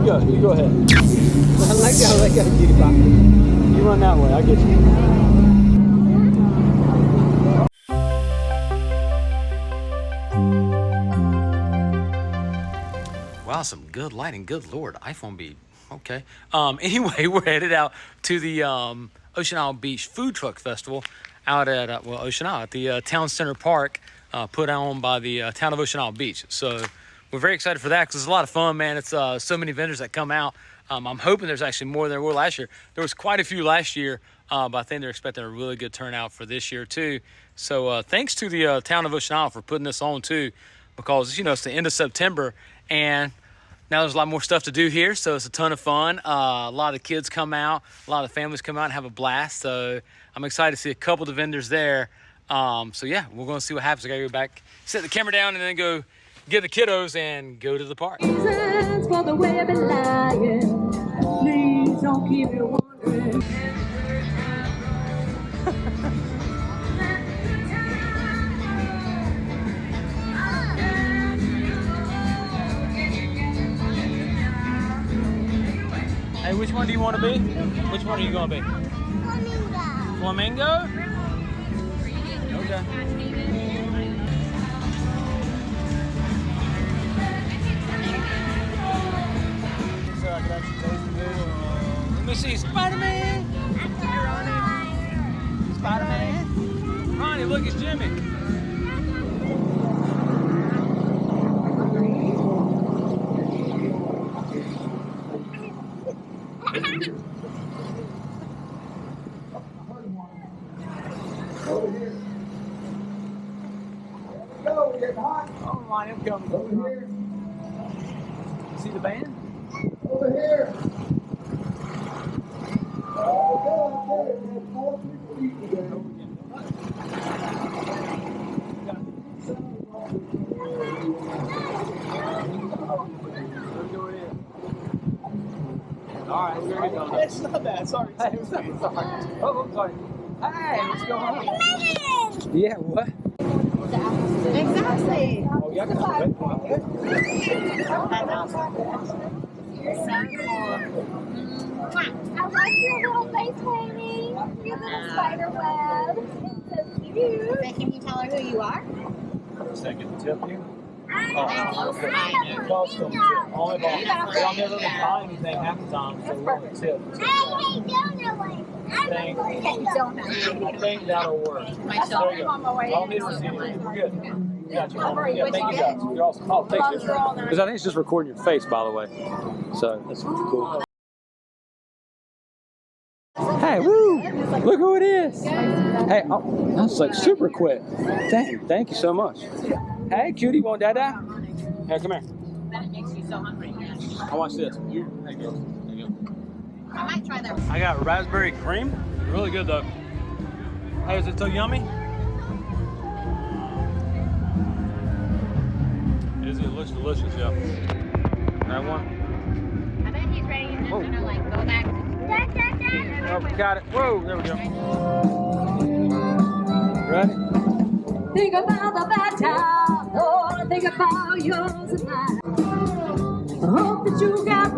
go. You go ahead. I like that, cutie pie. You run that way, I'll get you. Wow, some good lighting. Good Lord, iPhone be okay. Anyway, we're headed out to the Ocean Isle Beach Food Truck Festival out at Ocean Isle at the Town Center Park, put on by the town of Ocean Isle Beach. So we're very excited for that because it's a lot of fun, man. It's so many vendors that come out. I'm hoping there's actually more than there were last year. There was quite a few last year, but I think they're expecting a really good turnout for this year too. So thanks to the town of Ocean Isle for putting this on too, because, you know, it's the end of September and now there's a lot more stuff to do here, so it's a ton of fun. A lot of kids come out, a lot of families come out and have a blast. So I'm excited to see a couple of the vendors there. So yeah, we're gonna see what happens. I gotta go back, set the camera down, and then go get the kiddos and go to the park. Reasons for the way I've been lying. Please don't keep me wondering. Hey, which one do you want to be? Which one are you going to be? Flamingo. Flamingo? Okay. So I can actually taste it. Let me see, Spider-Man. Spider-Man. Ronnie, look, it's Jimmy. Over here. Go, we're getting hot. Oh, Ronnie, I'm coming. Over here. See the band? Over here. Okay. There's 4 people eating today. All right, we're going to go. It's not bad. Sorry. Hey, what's up? Sorry. Oh, I'm sorry. Hey, what's going on? Yeah, what? Exactly. Oh, yeah, I can have a bed. I like your little face painting. Your little spider web. So cute. Can you tell her who you are? Second tip here. Oh, okay. Close to the tip. Only about, y'all never even buy anything half the time, so we're on the tip. I hate donut. I hate donuts. I think that'll work. There you go. I'll need a receipt. We're good. Got you. Yeah, thank you guys. You're awesome. Oh, thank you. Because I think it's just recording your face, by the way. So that's cool. Hey, woo! Look who it is. Hey, oh, that's like super quick. Dang, thank you so much. Hey, cutie, you want dada? Here, come here. That makes you so hungry. I watch this. There you go. There you go. I might try that. I got raspberry cream. Really good though. Hey, is it so yummy? It looks delicious, yeah. That one? I bet he's ready. He's just gonna like go back. Oh, got it. Whoa, there we go. Ready? Think about the bad times, or think about yours and mine. I hope that you got